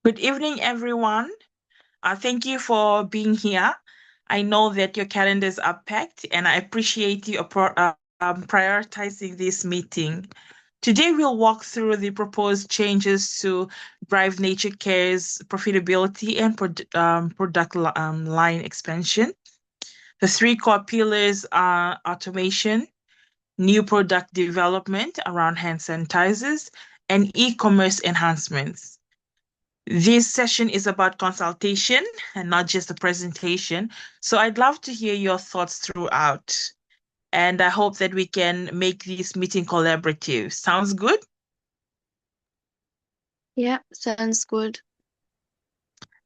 Good evening, everyone. Thank you for being here. I know that your calendars are packed, and I appreciate you prioritizing this meeting. Today, we'll walk through the proposed changes to drive Nature Care's profitability and product line expansion. The three core pillars are automation, new product development around hand sanitizers, and e-commerce enhancements. This session is about consultation and not just a presentation. So I'd love to hear your thoughts throughout. And I hope that we can make this meeting collaborative. Sounds good? Yeah, sounds good.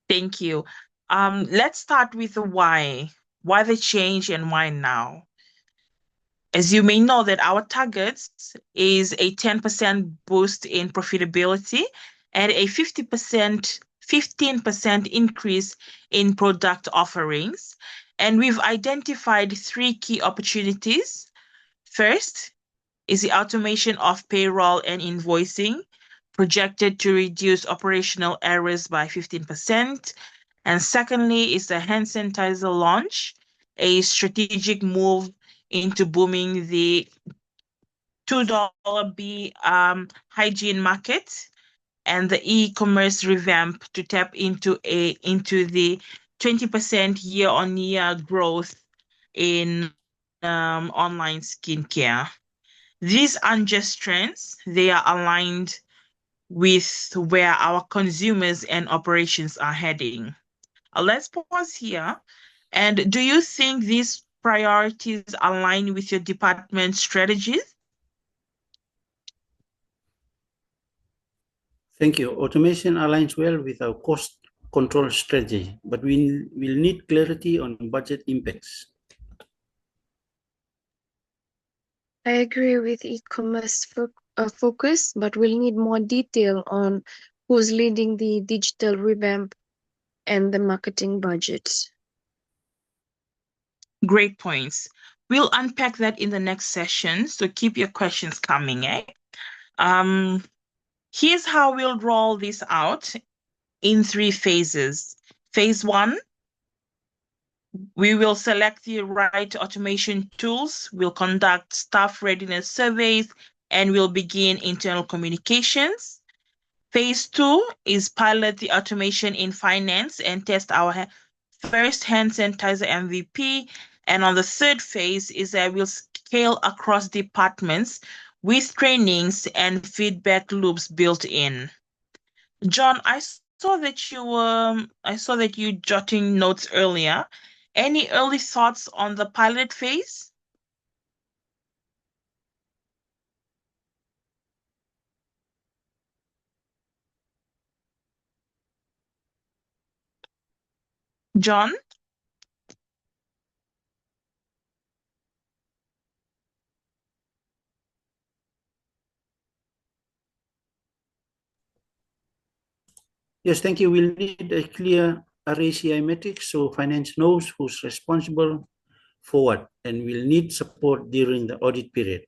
Thank you. Let's start with the why. Why the change and why now? As you may know that our targets is a 10% boost in profitability and a 15% increase in product offerings. And we've identified three key opportunities. First is the automation of payroll and invoicing, projected to reduce operational errors by 15%. And secondly is the hand sanitizer launch, a strategic move into booming the $2 B hygiene market and the e-commerce revamp to tap into the 20% year-on-year growth in online skincare. These aren't just trends, they are aligned with where our consumers and operations are heading. Let's pause here. And do you think these priorities align with your department strategies? Thank you. Automation aligns well with our cost control strategy, but we will need clarity on budget impacts. I agree with e-commerce focus, but we'll need more detail on who's leading the digital revamp and the marketing budget. Great points. We'll unpack that in the next session, so keep your questions coming, eh? Here's how we'll roll this out in three phases. Phase one, we will select the right automation tools, we'll conduct staff readiness surveys, and we'll begin internal communications. Phase two is pilot the automation in finance and test our first hand sanitizer MVP. And on the third phase is that we'll scale across departments with trainings and feedback loops built in. John, I saw that you jotting notes earlier. Any early thoughts on the pilot phase? John? Yes, thank you. We'll need a clear RACI metrics so finance knows who's responsible for what, and we'll need support during the audit period.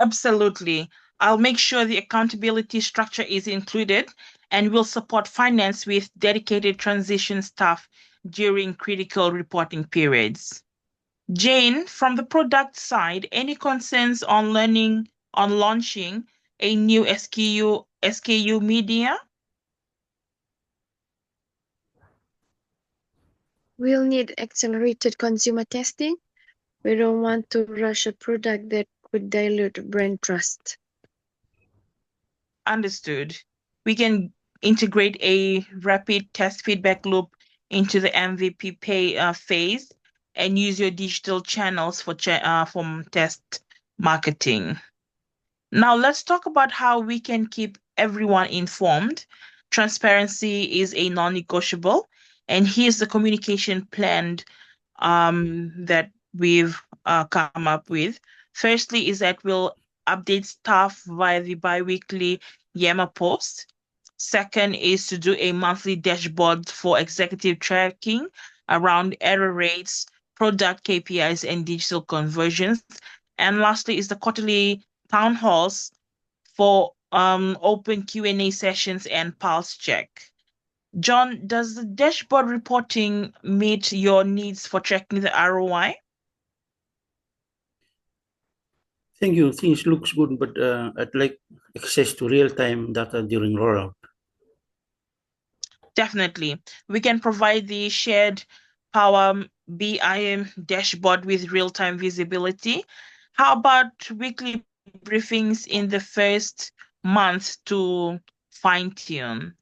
Absolutely. I'll make sure the accountability structure is included and will support finance with dedicated transition staff during critical reporting periods. Jane, from the product side, any concerns on launching a new SKU media? We'll need accelerated consumer testing. We don't want to rush a product that could dilute brand trust. Understood. We can integrate a rapid test feedback loop into the MVP phase and use your digital channels for test marketing. Now, let's talk about how we can keep everyone informed. Transparency is a non-negotiable, and here's the communication plan that we've come up with. Firstly, is that we'll update staff via the biweekly Yammer post. Second is to do a monthly dashboard for executive tracking around error rates, product KPIs, and digital conversions. And lastly is the quarterly town halls for open Q&A sessions and pulse check. John, does the dashboard reporting meet your needs for tracking the ROI? Thank you. Things looks good, but I'd like access to real-time data during rollout. Definitely. We can provide the shared Power BIM dashboard with real-time visibility. How about weekly briefings in the first month to fine-tune?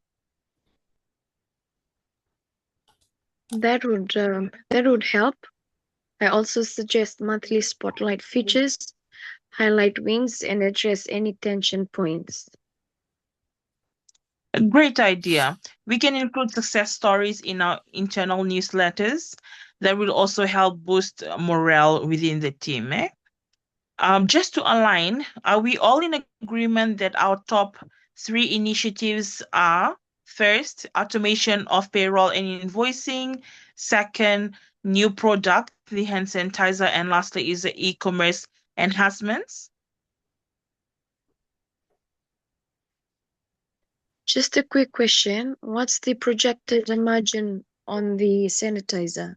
That would help. I also suggest monthly spotlight features, highlight wins, and address any tension points. A great idea. We can include success stories in our internal newsletters. That will also help boost morale within the team. Just to align, are we all in agreement that our top three initiatives are first, automation of payroll and invoicing, second, new product, the hand sanitizer, and lastly is the e-commerce enhancements? Just a quick question. What's the projected margin on the sanitizer?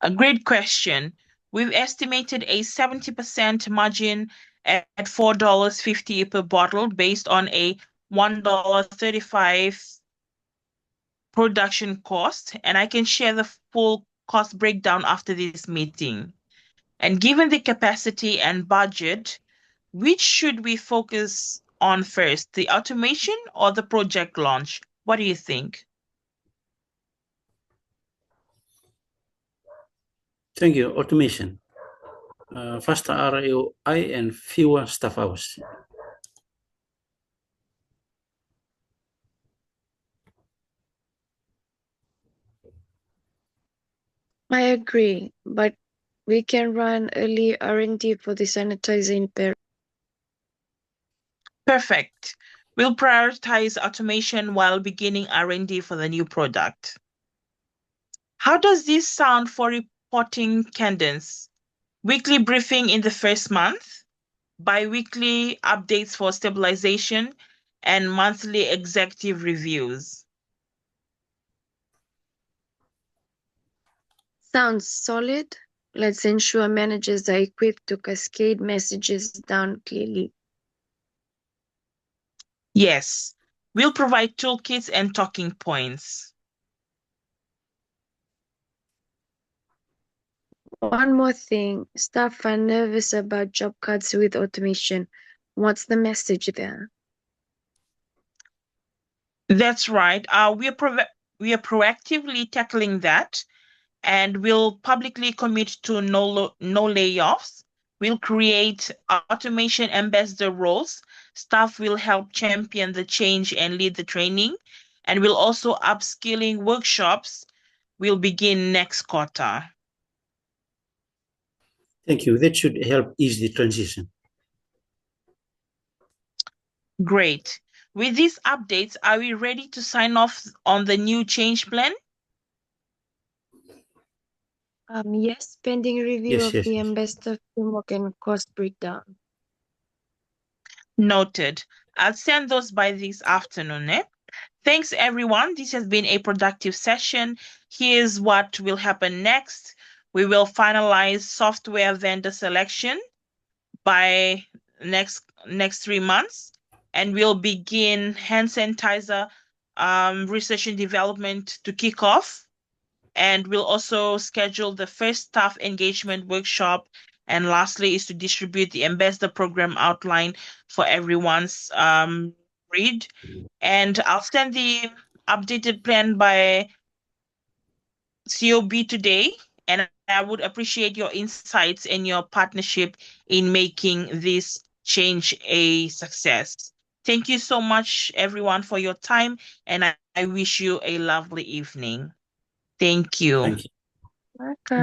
A great question. We've estimated a 70% margin at $4.50 per bottle based on a $1.35 production cost, and I can share the full cost breakdown after this meeting. And given the capacity and budget, which should we focus on first, the automation or the project launch? What do you think? Thank you. Automation. Faster ROI and fewer staff hours. I agree, but we can run early R&D for the sanitizer in parallel. Perfect. We'll prioritize automation while beginning R&D for the new product. How does this sound for reporting cadence? Weekly briefing in the first month, bi-weekly updates for stabilization, and monthly executive reviews. Sounds solid. Let's ensure managers are equipped to cascade messages down clearly. Yes, we'll provide toolkits and talking points. One more thing, staff are nervous about job cuts with automation. What's the message there? That's right. We are proactively tackling that, and we'll publicly commit to no layoffs. We'll create automation ambassador roles. Staff will help champion the change and lead the training. And we'll also upskilling workshops will begin next quarter. Thank you. That should help ease the transition. Great. With these updates, are we ready to sign off on the new change plan? Yes, pending review Yes, of yes, the yes. ambassador framework and cost breakdown. Noted. I'll send those by this afternoon. Thanks, everyone. This has been a productive session. Here's what will happen next. We will finalize software vendor selection by next 3 months, and we'll begin hand sanitizer research and development to kick off. And we'll also schedule the first staff engagement workshop. And lastly is to distribute the ambassador program outline for everyone's read. And I'll send the updated plan by COB today. And I would appreciate your insights and your partnership in making this change a success. Thank you so much, everyone, for your time. And I wish you a lovely evening. Thank you. Thank you. Welcome.